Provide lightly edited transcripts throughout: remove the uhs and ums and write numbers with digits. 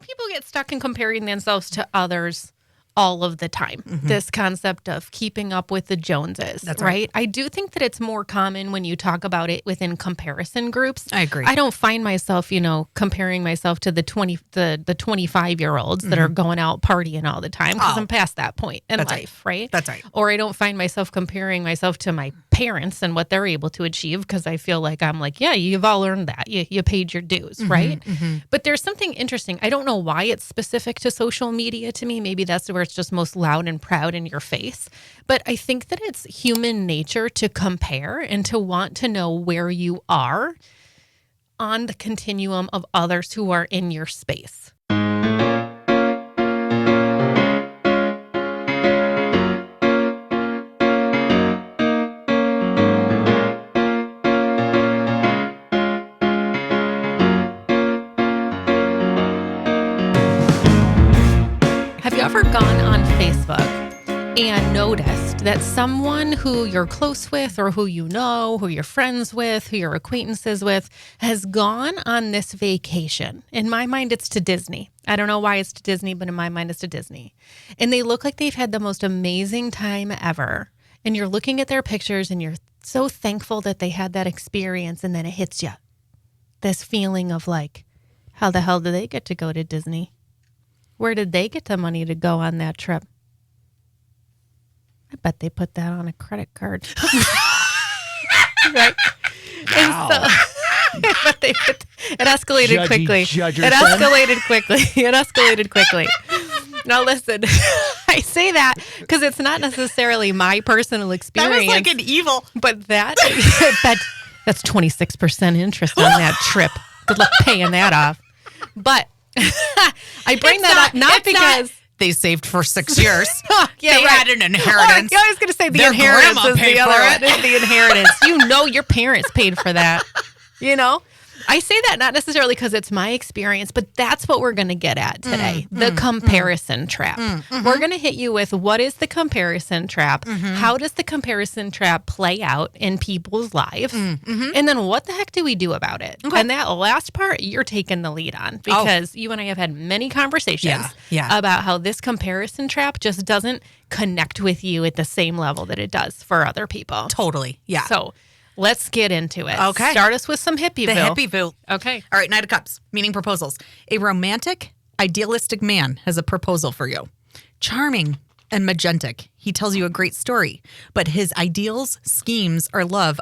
people get stuck in comparing themselves to others all of the time. Mm-hmm. This concept of keeping up with the Joneses, That's right? I do think that it's more common when you talk about it within comparison groups. I agree. I don't find myself, comparing myself to the 25-year-olds that are going out partying all the time because I'm past that point in life, right? That's right. Or I don't find myself comparing myself to my parents and what they're able to achieve because I feel like I'm like, yeah, you've all earned that. You paid your dues, right? Mm-hmm. But there's something interesting. I don't know why it's specific to social media to me. Maybe that's where it's just most loud and proud in your face. But I think that it's human nature to compare and to want to know where you are on the continuum of others who are in your space. Have you ever gone on Facebook and noticed that someone who you're close with or who you know, who you're friends with, who you're acquaintances with, has gone on this vacation? In my mind, it's to Disney. I don't know why it's to Disney, but in my mind, it's to Disney. And they look like they've had the most amazing time ever. And you're looking at their pictures and you're so thankful that they had that experience. And then it hits you. This feeling of like, how the hell do they get to go to Disney? Where did they get the money to go on that trip? I bet they put that on a credit card. Right? Wow. And so, but it escalated quickly. It escalated quickly. Now listen, I say that because it's not necessarily my personal experience. That was like an evil. But that's 26% interest on that trip. Good luck paying that off. But I bring that up not because they saved for 6 years. Yeah, they had an inheritance. I was going to say the inheritance is the other one. Is the inheritance. Your parents paid for that. I say that not necessarily because it's my experience, but that's what we're going to get at today. The comparison trap. We're going to hit you with what is the comparison trap? How does the comparison trap play out in people's lives? And then what the heck do we do about it? Okay. And that last part, you're taking the lead on because you and I have had many conversations about how this comparison trap just doesn't connect with you at the same level that it does for other people. Totally. Yeah. So let's get into it. Okay. Start us with some hippie The hippie-ville. Okay. All right, Knight of Cups, meaning proposals. A romantic, idealistic man has a proposal for you. Charming and magentic. He tells you a great story, but his ideals, schemes, or love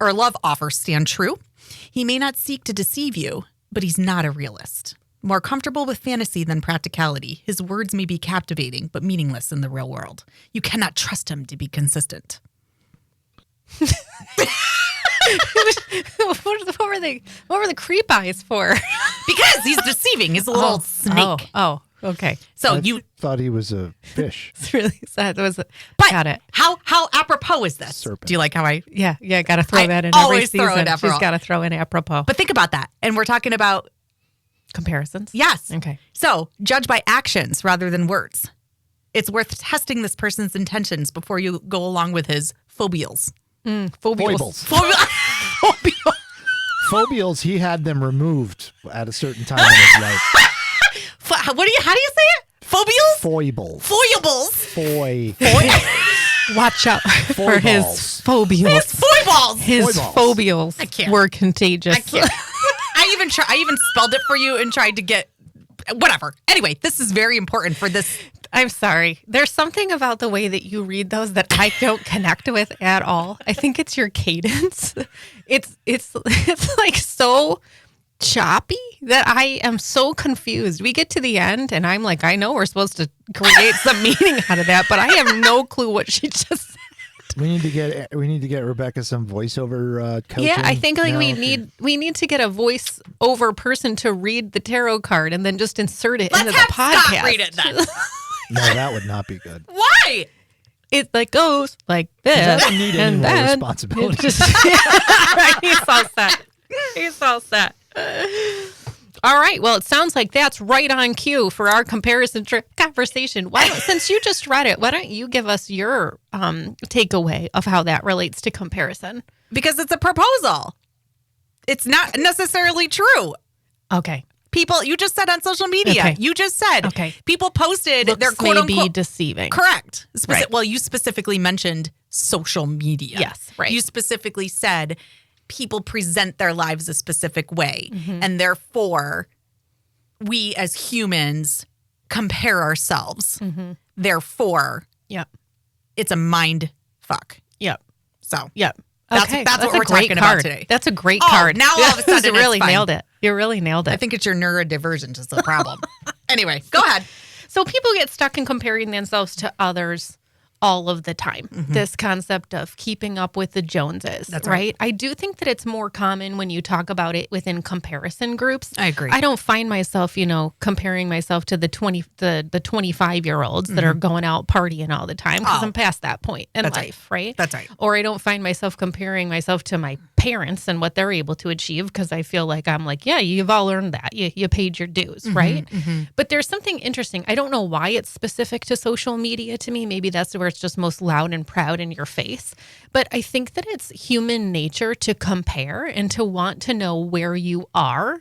offers stand true. He may not seek to deceive you, but he's not a realist. More comfortable with fantasy than practicality. His words may be captivating, but meaningless in the real world. You cannot trust him to be consistent. What were the creep eyes for? Because he's deceiving. He's a little snake. Oh, okay. So I thought he was a fish. It's really sad. But got it. How apropos is this? Serpent. Do you like how I? Yeah. Got to throw that in always every season. throw it apropos. She's got to throw in apropos. But think about that, and we're talking about comparisons. yes. Okay. So judge by actions rather than words. It's worth testing this person's intentions before you go along with his phobials. Foibles. Phobials, he had them removed at a certain time in his life. How do you say it? Phobials? Foibles. Watch out for his phobials. His phobials were contagious. I can't. I even spelled it for you and tried to get whatever. Anyway, this is very important for this. I'm sorry. There's something about the way that you read those that I don't connect with at all. I think it's your cadence. It's like so choppy that I am so confused. We get to the end and I'm like, I know we're supposed to create some meaning out of that, but I have no clue what she just said. We need to get Rebecca some voiceover coaching. Yeah, I think we need to get a voice-over person to read the tarot card and then just insert it into the podcast. Scott read it then. No, that would not be good. Why? It goes like this. He doesn't need any more responsibility. He's all set. All right. Well, it sounds like that's right on cue for our comparison conversation. Since you just read it, why don't you give us your takeaway of how that relates to comparison? Because it's a proposal. It's not necessarily true. Okay. People, you just said on social media. Okay. You just said. Okay. People posted Looks their quote may be unquote deceiving. correct. Right. Well, you specifically mentioned social media. Yes, right. You specifically said people present their lives a specific way, Mm-hmm. and therefore we as humans compare ourselves. Mm-hmm. Therefore, Yep. it's a mind fuck. Yep. So Yep. That's Okay. what a we're great talking about card. today. That's a great Oh, card. now all of a sudden you really it's fine. nailed it. You really nailed it. I think it's your neurodivergent is the problem. Anyway, go ahead. So people get stuck in comparing themselves to others all of the time. This concept of keeping up with the Joneses, That's right? right. I do think that it's more common when you talk about it within comparison groups. I agree. I don't find myself, comparing myself to the 25-year-olds that are going out partying all the time because Oh. I'm past that point in That's right. life, right? That's right. Or I don't find myself comparing myself to my parents and what they're able to achieve because I feel like I'm like, yeah, you've all earned that. You paid your dues, right? But there's something interesting. I don't know why it's specific to social media to me. Maybe that's where it's just most loud and proud in your face. But I think that it's human nature to compare and to want to know where you are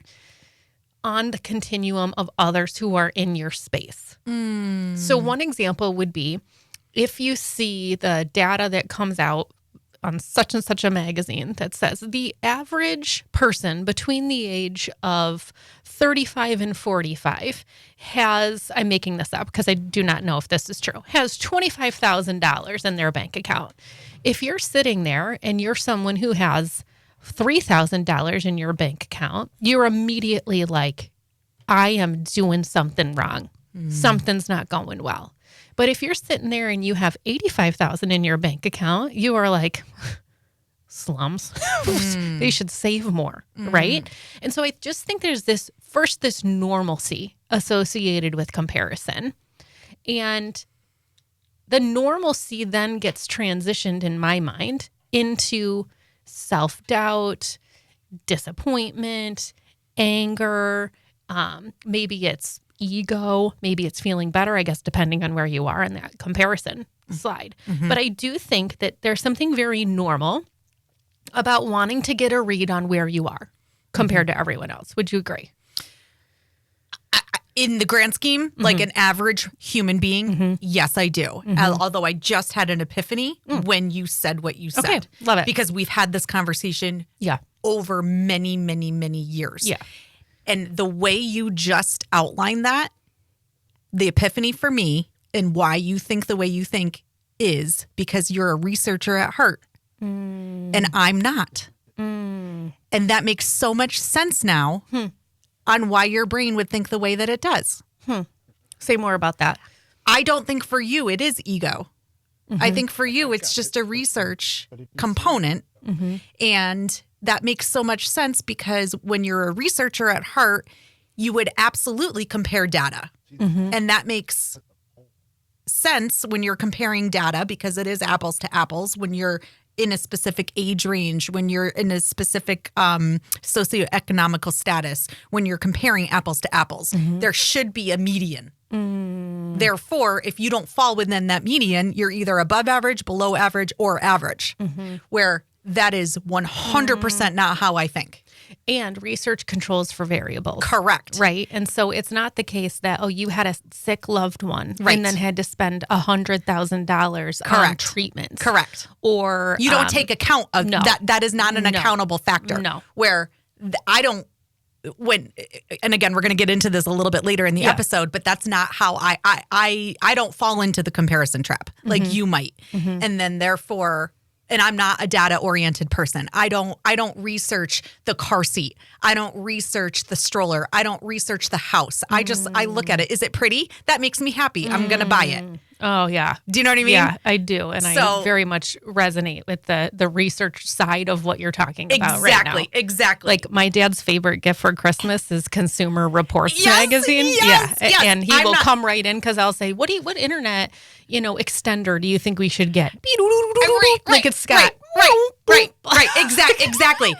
on the continuum of others who are in your space. So one example would be if you see the data that comes out on such and such a magazine that says the average person between the age of 35 and 45 has, I'm making this up because I do not know if this is true, has $25,000 in their bank account. If you're sitting there and you're someone who has $3,000 in your bank account, you're immediately like, I am doing something wrong. Something's not going well. But if you're sitting there and you have $85,000 in your bank account, you are like, slums. They should save more, right? And so I just think there's this normalcy associated with comparison. And the normalcy then gets transitioned in my mind into self-doubt, disappointment, anger, maybe it's ego, maybe it's feeling better, I guess, depending on where you are in that comparison slide. But I do think that there's something very normal about wanting to get a read on where you are compared to everyone else. Would you agree? In the grand scheme, like an average human being, yes, I do. Although I just had an epiphany when you said what you said. Okay, love it. Because we've had this conversation Yeah. over many, many, many years. Yeah. And the way you just outlined that, the epiphany for me and why you think the way you think is because you're a researcher at heart and I'm not. And that makes so much sense now on why your brain would think the way that it does. Say more about that. I don't think for you it is ego. I think for you it's just a research component. And that makes so much sense because when you're a researcher at heart, you would absolutely compare data. And that makes sense when you're comparing data because it is apples to apples when you're in a specific age range, when you're in a specific socioeconomical status, when you're comparing apples to apples. There should be a median. Therefore, if you don't fall within that median, you're either above average, below average, or average, where that is 100% not how I think. And research controls for variables. Correct. Right. And so it's not the case that, you had a sick loved one Right. and then had to spend $100,000 on Correct. treatment. Correct. Or You don't take account of no. that. That is not an accountable factor. No. Where I don't, and again, we're going to get into this a little bit later in the episode, but that's not how I don't fall into the comparison trap like you might. And then therefore, and I'm not a data oriented person. I don't research the car seat. I don't research the stroller. I don't research the house. I look at it. Is it pretty? That makes me happy. I'm going to buy it. Oh, yeah. Do you know what I mean? Yeah, I do. And So- I very much resonate with the research side of what you're talking about right now. Exactly. Like my dad's favorite gift for Christmas is Consumer Reports Yes, magazine. yes, yeah. yes. And he I'm will not- come right in because I'll say, what internet, extender do you think we should get? Like it's Scott. Right. Exactly.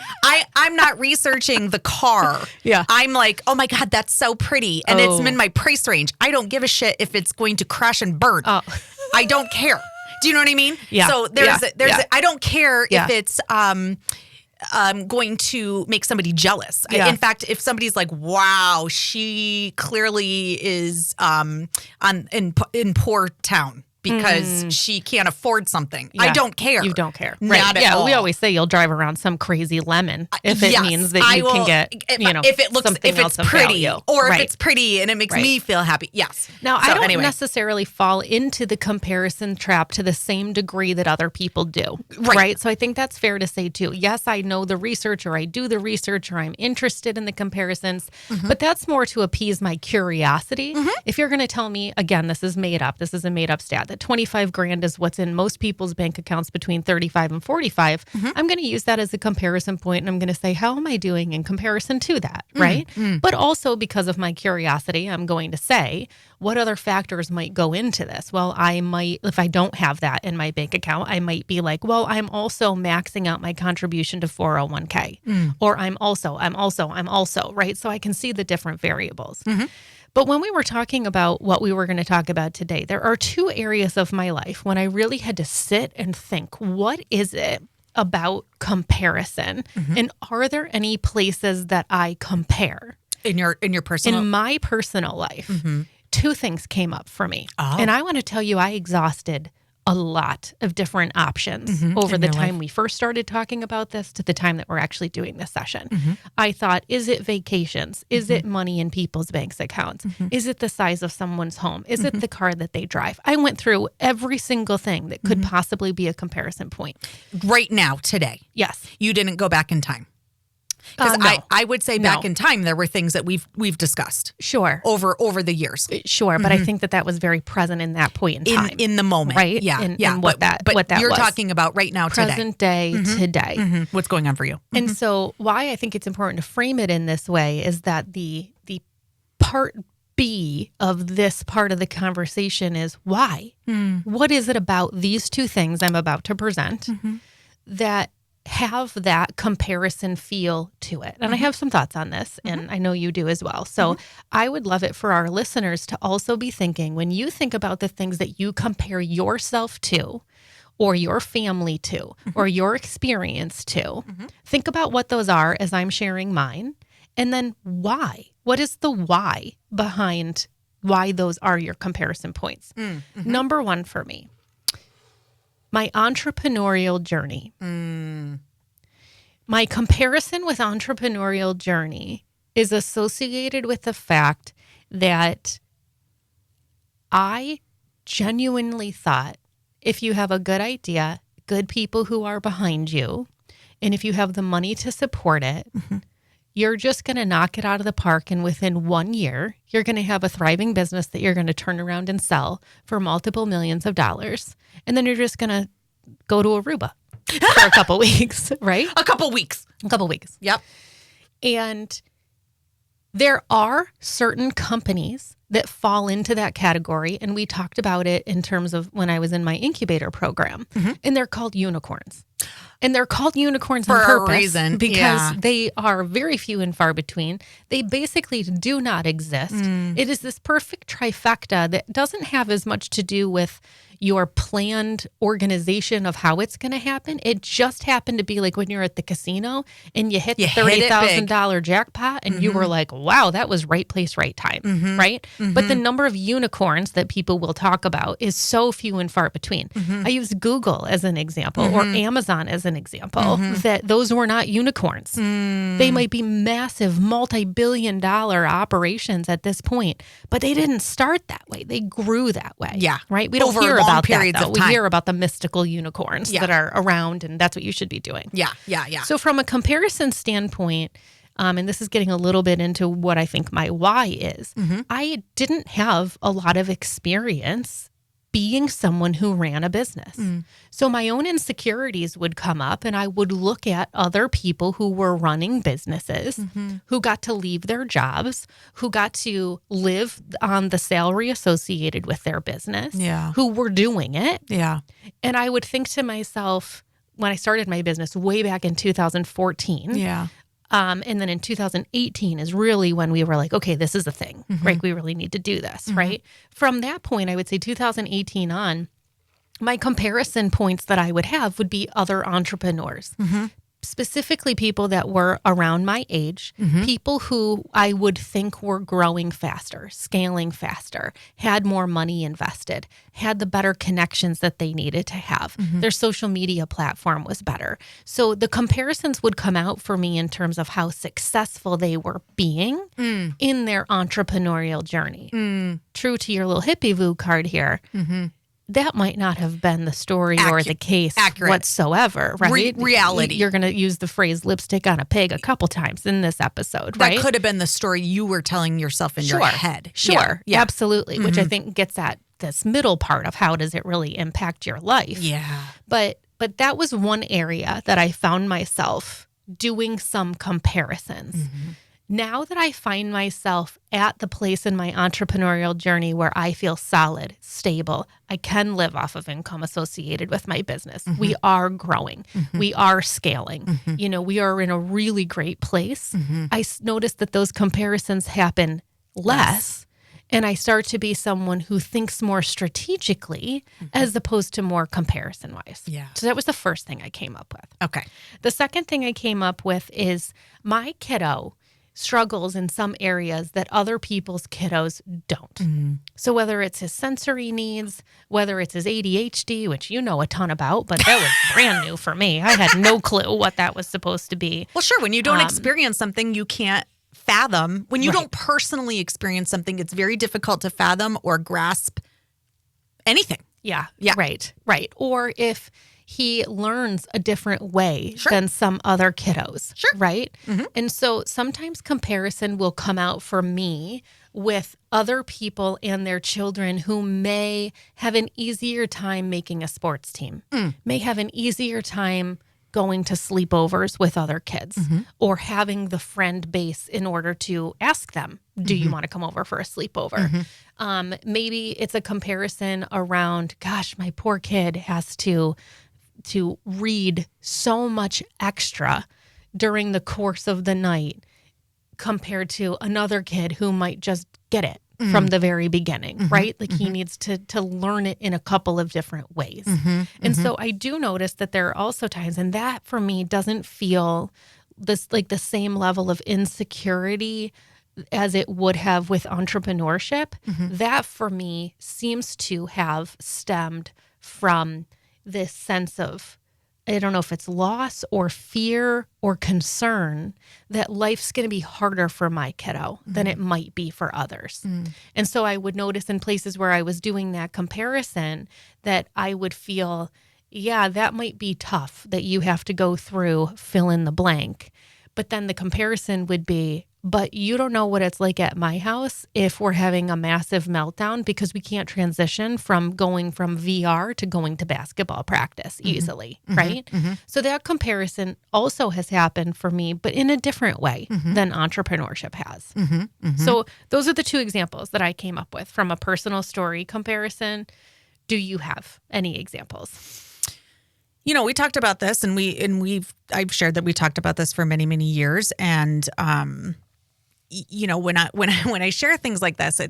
I'm not researching the car. Yeah. I'm like, oh my God, that's so pretty. And it's Oh. in my price range. I don't give a shit if it's going to crash and burn. Oh. I don't care. Do you know what I mean? Yeah. So there's Yeah. I don't care Yeah. if it's going to make somebody jealous. Yeah. In fact, if somebody's like, wow, she clearly is in poor town because she can't afford something. I Yeah. don't care. You don't care. Not Right. at Yeah. all. We always say you'll drive around some crazy lemon if it Yes, means that I you will, can get, if it looks, something if it's else of pretty, value. or Right. if it's pretty and it makes Right. me feel happy. Yes. Now, So, I don't anyway. necessarily fall into the comparison trap to the same degree that other people do. Right. So I think that's fair to say too. Yes, I know the research, or I do the research, or I'm interested in the comparisons, but that's more to appease my curiosity. If you're going to tell me, again, this is made up, this is a made up stat, that 25 grand is what's in most people's bank accounts between 35 and 45, I'm going to use that as a comparison point, and I'm going to say, how am I doing in comparison to that? Right. But also because of my curiosity, I'm going to say, what other factors might go into this? Well, I might, if I don't have that in my bank account, I might be like, well, I'm also maxing out my contribution to 401k, or I'm also, right? So I can see the different variables. But when we were talking about what we were going to talk about today, there are two areas of my life when I really had to sit and think, what is it about comparison? And are there any places that I compare? in your personal, In my personal life, two things came up for me. Oh. And I want to tell you, I exhausted a lot of different options over in the your time life. we first started talking about this to the time that we're actually doing this session. I thought, is it vacations? Is it money in people's banks accounts? Is it the size of someone's home? Is it the car that they drive? I went through every single thing that could possibly be a comparison point. right now, today, Yes. you didn't go back in time. Because No. I would say back No. in time, there were things that we've discussed Sure. over the years. Sure. But I think that was very present in that point in time. In the moment. Right? Yeah. In yeah. what that you're was. talking about right now, Present day today. What's going on for you? And so why I think it's important to frame it in this way is that the part B of this part of the conversation is why? What is it about these two things I'm about to present that have that comparison feel to it? And I have some thoughts on this, and I know you do as well. So I would love it for our listeners to also be thinking, when you think about the things that you compare yourself to, or your family to, or your experience to, think about what those are as I'm sharing mine. And then why? What is the why behind why those are your comparison points? Number one for me, my entrepreneurial journey. My comparison with entrepreneurial journey is associated with the fact that I genuinely thought if you have a good idea, good people who are behind you, and if you have the money to support it, you're just going to knock it out of the park. And within 1 year, you're going to have a thriving business that you're going to turn around and sell for multiple millions of dollars. And then you're just going to go to Aruba for a couple weeks, right? A couple weeks. A couple weeks. Yep. And there are certain companies that fall into that category. And we talked about it in terms of when I was in my incubator program. And they're called unicorns. And they're called unicorns For on a purpose reason, because yeah. they are very few and far between. They basically do not exist. It is this perfect trifecta that doesn't have as much to do with your planned organization of how it's going to happen. It just happened to be like when you're at the casino and you hit the $30,000 jackpot and you were like, wow, that was right place, right time, right? But the number of unicorns that people will talk about is so few and far between. I use Google as an example or Amazon as an example, that those were not unicorns. They might be massive multi-billion-dollar operations at this point, but they didn't start that way. They grew that way. Yeah. Right? We don't Over hear long about periods that, though. of time. We hear about the mystical unicorns that are around, and that's what you should be doing. Yeah. So from a comparison standpoint, and this is getting a little bit into what I think my why is, I didn't have a lot of experience being someone who ran a business. So my own insecurities would come up and I would look at other people who were running businesses, who got to leave their jobs, who got to live on the salary associated with their business, who were doing it. Yeah. And I would think to myself, when I started my business way back in 2014, and then in 2018 is really when we were like, okay, this is a thing, right? We really need to do this, right? From that point, I would say 2018 on, my comparison points that I would have would be other entrepreneurs, specifically people that were around my age, people who I would think were growing faster, scaling faster, had more money invested, had the better connections that they needed to have. Their social media platform was better. So the comparisons would come out for me in terms of how successful they were being in their entrepreneurial journey. True to your little hippie voo card here. That might not have been the story or the case whatsoever, right? Reality. You're going to use the phrase lipstick on a pig a couple times in this episode, right? That could have been the story you were telling yourself in your head. Sure. Yeah. Absolutely. Which I think gets at this middle part of how does it really impact your life. Yeah. But that was one area that I found myself doing some comparisons. Now that I find myself at the place in my entrepreneurial journey where I feel solid, stable, I can live off of income associated with my business. We are growing. We are scaling. You know, we are in a really great place. I notice that those comparisons happen less. And I start to be someone who thinks more strategically as opposed to more comparison-wise. Yeah. So that was the first thing I came up with. Okay. The second thing I came up with is my kiddo struggles in some areas that other people's kiddos don't. So whether it's his sensory needs, whether it's his ADHD, which you know a ton about, but that was brand new for me. I had no clue what that was supposed to be. Well, sure. When you don't experience something, you can't fathom. When you don't personally experience something, it's very difficult to fathom or grasp anything. Yeah. Right. Or if he learns a different way than some other kiddos, right? And so sometimes comparison will come out for me with other people and their children who may have an easier time making a sports team, may have an easier time going to sleepovers with other kids or having the friend base in order to ask them, do you want to come over for a sleepover? Maybe it's a comparison around, gosh, my poor kid has to read so much extra during the course of the night compared to another kid who might just get it from the very beginning, right? Like he needs to learn it in a couple of different ways. And so I do notice that there are also times, and that for me doesn't feel this like the same level of insecurity as it would have with entrepreneurship. That for me seems to have stemmed from this sense of, I don't know if it's loss or fear or concern that life's going to be harder for my kiddo than it might be for others. And so I would notice in places where I was doing that comparison that I would feel, yeah, that might be tough that you have to go through fill in the blank. But then the comparison would be, but you don't know what it's like at my house if we're having a massive meltdown because we can't transition from going from VR to going to basketball practice easily, right? So that comparison also has happened for me, but in a different way than entrepreneurship has. So those are the two examples that I came up with from a personal story comparison. Do you have any examples? You know, we talked about this, and I've shared that we talked about this for many, many years. And you know, when I share things like this,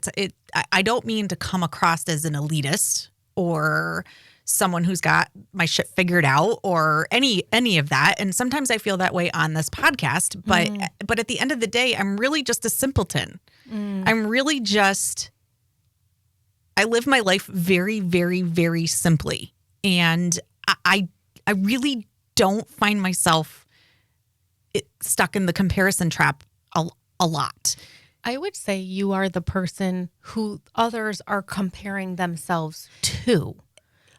I don't mean to come across as an elitist or someone who's got my shit figured out or any of that. And sometimes I feel that way on this podcast. But at the end of the day, I'm really just a simpleton. I'm really just, I live my life very, very, very simply, and I really don't find myself stuck in the comparison trap a lot. I would say you are the person who others are comparing themselves to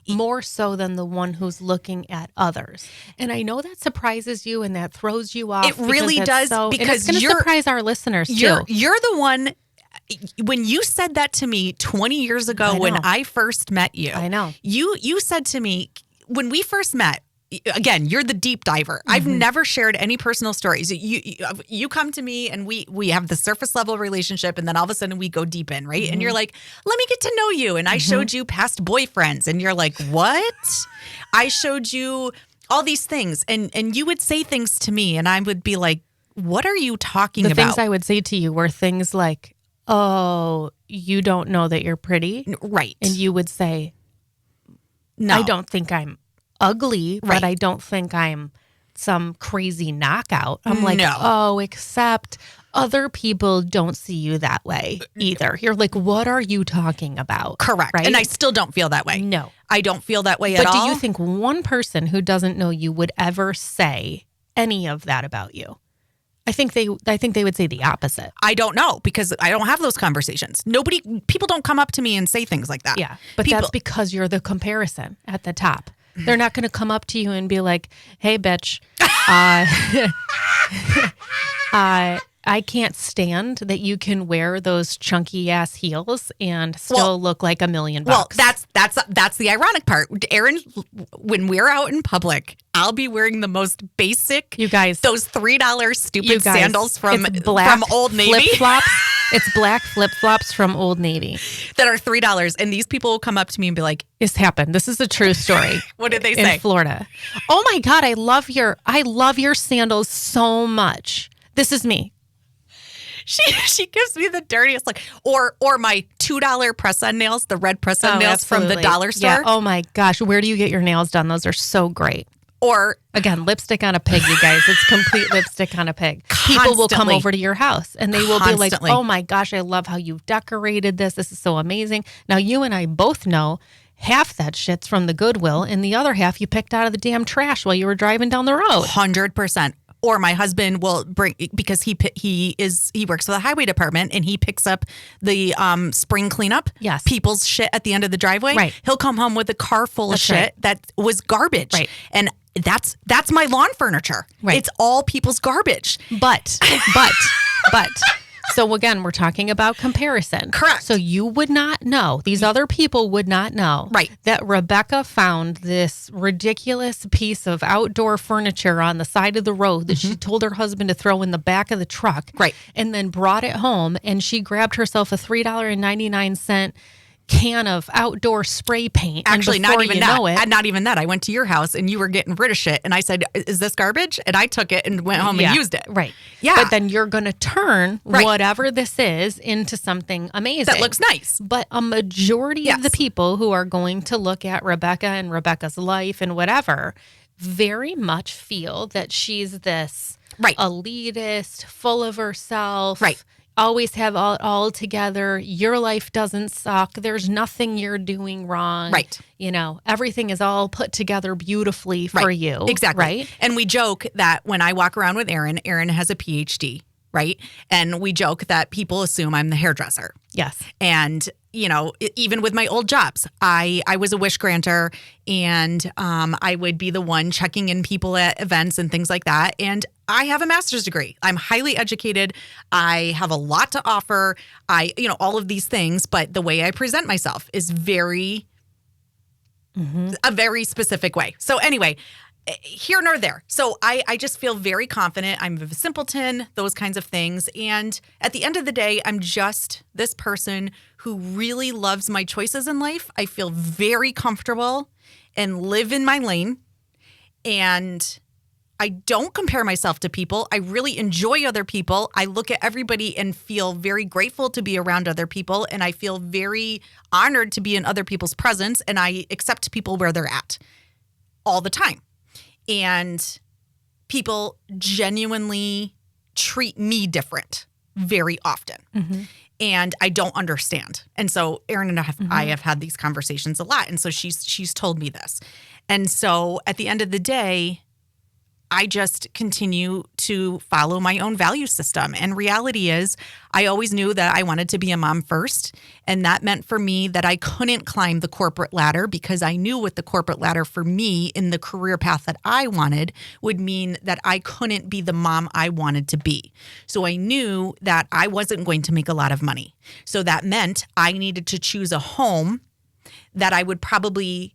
more so than the one who's looking at others. And I know that surprises you and that throws you off. It really does, because it's going to surprise our listeners too. You're the one. When you said that to me 20 years ago when I first met you, I know. You said to me, when we first met, again, you're the deep diver. I've never shared any personal stories. You come to me and we have the surface level relationship, and then all of a sudden we go deep in, right? And you're like, let me get to know you. And I showed you past boyfriends, and you're like, what? I showed you all these things, and you would say things to me, and I would be like, what are you talking about? The things I would say to you were things like, oh, you don't know that you're pretty? Right. And you would say, no, I don't think I'm ugly, but I don't think I'm some crazy knockout. I'm like, No. oh, except other people don't see you that way either. You're like, what are you talking about? Correct. Right? And I still don't feel that way. No. I don't feel that way at But all. do you think one person who doesn't know you would ever say any of that about you? I think they would say the opposite. I don't know because I don't have those conversations. People don't come up to me and say things like that. Yeah, but that's because you're the comparison at the top. They're not going to come up to you and be like, hey, bitch, I can't stand that you can wear those chunky ass heels and still look like $1 million. Well, that's the ironic part. Erin, when we're out in public, I'll be wearing the most basic, you guys, those $3 stupid sandals from Old Navy. Flip-flops. It's black flip-flops from Old Navy that are $3. And these people will come up to me and be like, "This happened. This is a true story." What did they say? In Florida. Oh my God, I love your sandals so much. This is me. She gives me the dirtiest look. Or my $2 press-on nails, the red press-on nails from the dollar store. Yeah. Oh my gosh, where do you get your nails done? Those are so great. Or again, lipstick on a pig, you guys. It's complete lipstick on a pig. People will come over to your house and they will be like, "Oh my gosh, I love how you've decorated this. This is so amazing." Now, you and I both know half that shit's from the Goodwill and the other half you picked out of the damn trash while you were driving down the road. 100%. Or my husband will bring, because he works for the highway department and he picks up the spring cleanup. Yes. People's shit at the end of the driveway. Right. He'll come home with a car full of shit that was garbage. Right. And that's my lawn furniture. Right. It's all people's garbage. But. So again, we're talking about comparison. Correct. So you would not know, these other people would not know, right, that Rebecca found this ridiculous piece of outdoor furniture on the side of the road that she told her husband to throw in the back of the truck. Right. And then brought it home and she grabbed herself a $3.99 can of outdoor spray paint. Actually, not even that. It, not even that. I went to your house and you were getting rid of shit. And I said, "Is this garbage?" And I took it and went home and used it. Right. Yeah. But then you're going to turn whatever this is into something amazing. That looks nice. But a majority of the people who are going to look at Rebecca and Rebecca's life and whatever very much feel that she's this elitist, full of herself. Right. Always have it all together. Your life doesn't suck. There's nothing you're doing wrong. Right. You know, everything is all put together beautifully for you. Exactly. Right. And we joke that when I walk around with Erin has a PhD, right? And we joke that people assume I'm the hairdresser. Yes. And, you know, even with my old jobs, I was a wish granter and I would be the one checking in people at events and things like that. And I have a master's degree. I'm highly educated. I have a lot to offer. All of these things. But the way I present myself is a very specific way. So anyway, here nor there. So I just feel very confident. I'm a simpleton, those kinds of things. And at the end of the day, I'm just this person who really loves my choices in life. I feel very comfortable and live in my lane. And I don't compare myself to people. I really enjoy other people. I look at everybody and feel very grateful to be around other people. And I feel very honored to be in other people's presence. And I accept people where they're at all the time. And people genuinely treat me different very often. Mm-hmm. And I don't understand. And so Erin and I have had these conversations a lot. And so she's told me this. And so at the end of the day, I just continue to follow my own value system. And reality is, I always knew that I wanted to be a mom first. And that meant for me that I couldn't climb the corporate ladder because I knew what the corporate ladder for me in the career path that I wanted would mean that I couldn't be the mom I wanted to be. So I knew that I wasn't going to make a lot of money. So that meant I needed to choose a home that I would probably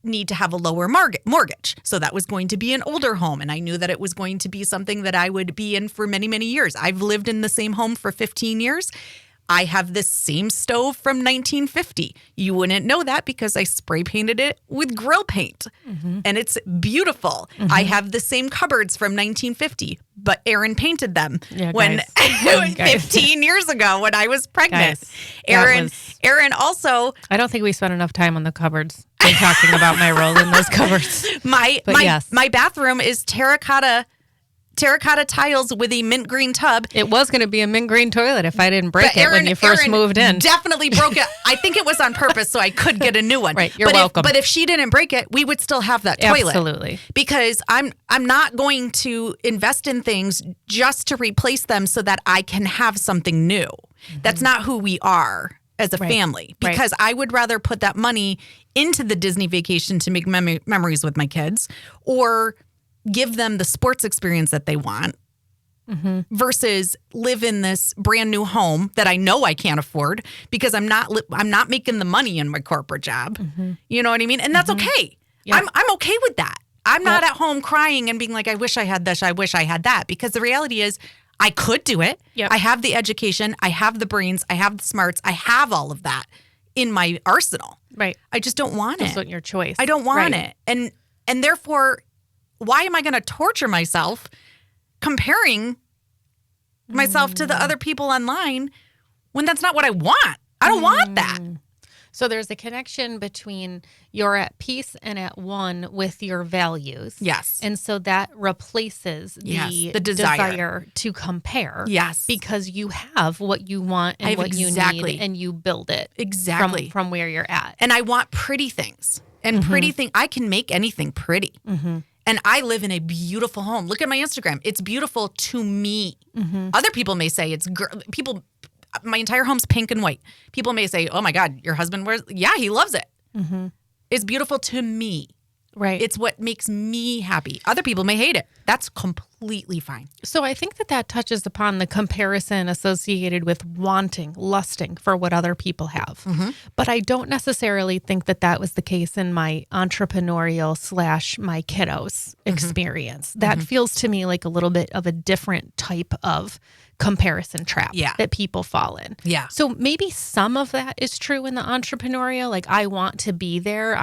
need to have a lower mortgage. So that was going to be an older home. And I knew that it was going to be something that I would be in for many, many years. I've lived in the same home for 15 years. I have this same stove from 1950. You wouldn't know that because I spray painted it with grill paint and it's beautiful. I have the same cupboards from 1950, but Erin painted them when 15 years ago when I was pregnant. Erin also. I don't think we spent enough time on the cupboards and talking about my role in those cupboards. My bathroom is terracotta tiles with a mint green tub. It was going to be a mint green toilet if I didn't break it when you first moved in. Definitely broke it. I think it was on purpose so I could get a new one. Right, you're welcome. But if she didn't break it, we would still have that toilet. Absolutely. Because I'm not going to invest in things just to replace them so that I can have something new. That's not who we are as a family. Because I would rather put that money into the Disney vacation to make memories with my kids, or give them the sports experience that they want versus live in this brand new home that I know I can't afford because I'm not making the money in my corporate job. You know what I mean? And that's okay. Yeah. I'm okay with that. I'm not at home crying and being like, I wish I had this, I wish I had that, because the reality is I could do it. Yep. I have the education, I have the brains, I have the smarts, I have all of that in my arsenal. Right. I just don't want it. That's not your choice. I don't want it. And therefore, why am I going to torture myself comparing myself to the other people online when that's not what I want? I don't want that. So there's a connection between you're at peace and at one with your values. Yes. And so that replaces the desire to compare. Yes. Because you have what you want and what you need, and you build it from where you're at. And I want pretty things. And pretty thing, I can make anything pretty. And I live in a beautiful home. Look at my Instagram. It's beautiful to me. Other people may say it's my entire home's pink and white. People may say, oh my God, your husband wears, he loves it. It's beautiful to me. Right. It's what makes me happy. Other people may hate it. That's completely fine. So I think that touches upon the comparison associated with lusting for what other people have. But I don't necessarily think that was the case in my entrepreneurial / my kiddos experience. That feels to me like a little bit of a different type of comparison trap that people fall in. Yeah. So maybe some of that is true in the entrepreneurial, like I want to be there,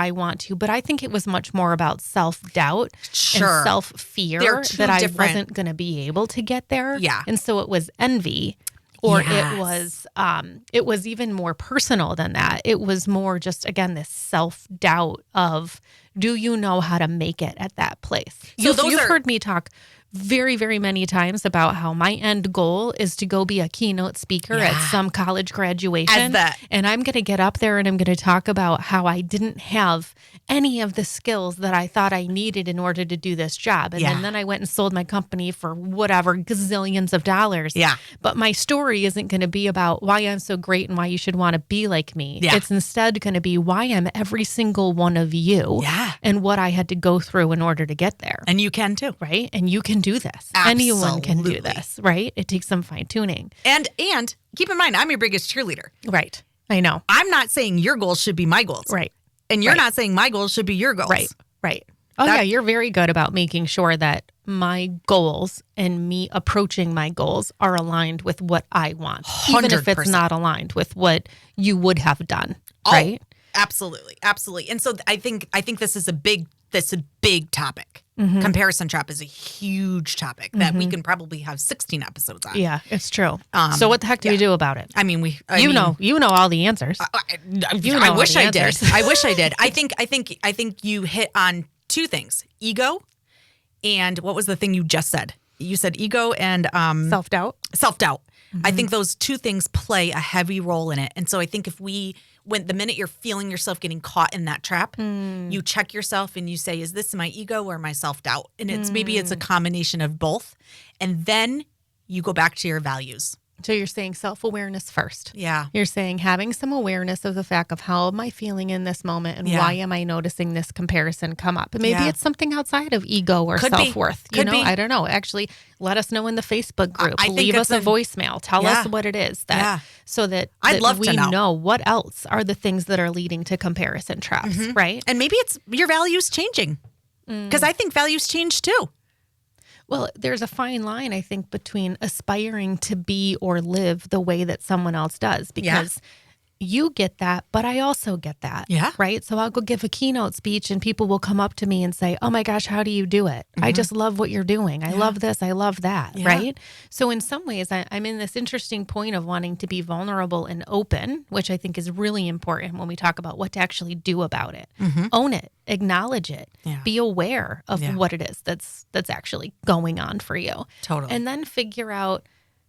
but I think it was much more about self-doubt and self-fear that I wasn't going to be able to get there. Yeah. And so it was envy, or it was even more personal than that. It was more just, again, this self-doubt of, do you know how to make it at that place? So you've heard me talk very, very many times about how my end goal is to go be a keynote speaker at some college graduation. And I'm going to get up there and I'm going to talk about how I didn't have any of the skills that I thought I needed in order to do this job. And then I went and sold my company for whatever gazillions of dollars. Yeah. But my story isn't going to be about why I'm so great and why you should want to be like me. Yeah. It's instead going to be why I'm every single one of you and what I had to go through in order to get there. And you can too. Right? And you can do this. Absolutely. Anyone can do this, right? It takes some fine tuning. And keep in mind, I'm your biggest cheerleader. Right. I know. I'm not saying your goals should be my goals. Right. And you're not saying my goals should be your goals. Right. Oh, yeah. You're very good about making sure that my goals and me approaching my goals are aligned with what I want, 100%. Even if it's not aligned with what you would have done. Right. Absolutely. Absolutely. And so I think this is a big topic. Comparison trap is a huge topic that we can probably have 16 episodes on. Yeah, it's true. So what the heck do we do about it? I mean, you know all the answers. I wish I did. I wish I did. I think you hit on two things: ego, and what was the thing you just said? You said ego and self-doubt. Self-doubt. I think those two things play a heavy role in it. And so I think when the minute you're feeling yourself getting caught in that trap, you check yourself and you say, is this my ego or my self-doubt? And maybe it's a combination of both. And then you go back to your values. So you're saying self-awareness first. Yeah. You're saying having some awareness of the fact of how am I feeling in this moment and why am I noticing this comparison come up? And maybe it's something outside of ego or self-worth. Could be. I don't know. Actually, let us know in the Facebook group. Leave us a voicemail. Tell us what it is so that I'd love we to know what else are the things that are leading to comparison traps, right? And maybe it's your values changing. Because I think values change too. Well, there's a fine line, I think, between aspiring to be or live the way that someone else does, because you get that, but I also get that. Yeah. Right. So I'll go give a keynote speech and people will come up to me and say, oh my gosh, how do you do it? I just love what you're doing. I love this. I love that. Yeah. Right. So in some ways, I'm in this interesting point of wanting to be vulnerable and open, which I think is really important when we talk about what to actually do about it. Own it, acknowledge it, be aware of what it is that's actually going on for you. Totally. And then figure out,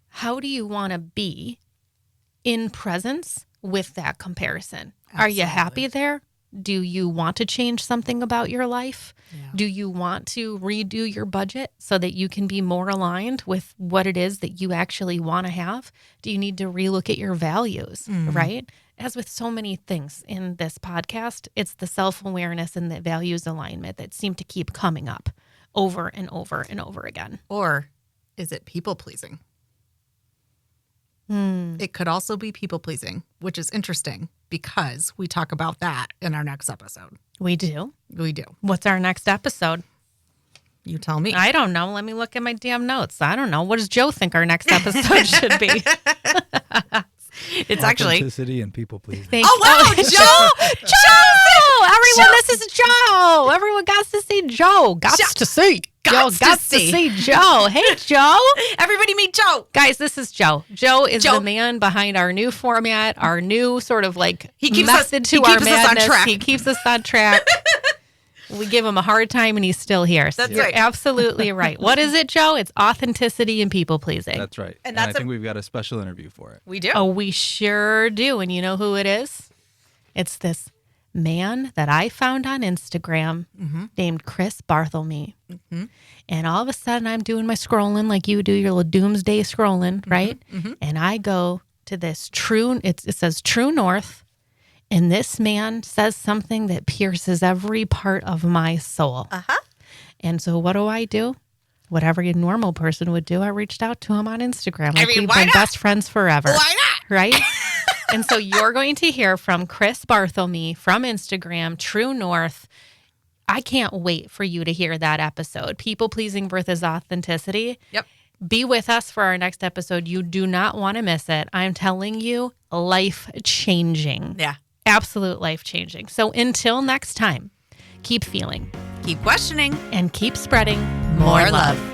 how do you want to be in presence with that comparison? Are you happy there? Do you want to change something about your life? Do you want to redo your budget so that you can be more aligned with what it is that you actually want to have? Do you need to relook at your values, right? As with so many things in this podcast, it's the self-awareness and the values alignment that seem to keep coming up over and over and over again. Or is it people pleasing? It could also be people pleasing, which is interesting because we talk about that in our next episode. We do. We do. What's our next episode? You tell me. I don't know. Let me look at my damn notes. I don't know. What does Joe think our next episode should be? It's actually authenticity and people pleasing. Oh wow, Joe! Joe! Everyone, this is Joe. Everyone got to see Joe. Got to see. Joe got to see Joe. Hey, Joe. Everybody meet Joe. Guys, this is Joe. Joe is the man behind our new format, our new sort of like method to our madness. He keeps us on track. We give him a hard time and he's still here. So That's you're right. absolutely right. What is it, Joe? It's authenticity and people pleasing. That's right. And I think we've got a special interview for it. We do. Oh, we sure do. And you know who it is? It's this man that I found on Instagram named Chris Bartholomew. And all of a sudden I'm doing my scrolling like you do your little doomsday scrolling, right? And I go to this it says True North. And this man says something that pierces every part of my soul. And so what do? What every normal person would do, I reached out to him on Instagram. Like, we've been best friends forever. Why not? Right? And so you're going to hear from Chris Bartholomew from Instagram, True North. I can't wait for you to hear that episode. People pleasing versus authenticity. Yep. Be with us for our next episode. You do not want to miss it. I'm telling you, life-changing. Yeah. Absolute life-changing. So until next time, keep feeling, Keep questioning. and keep spreading More love.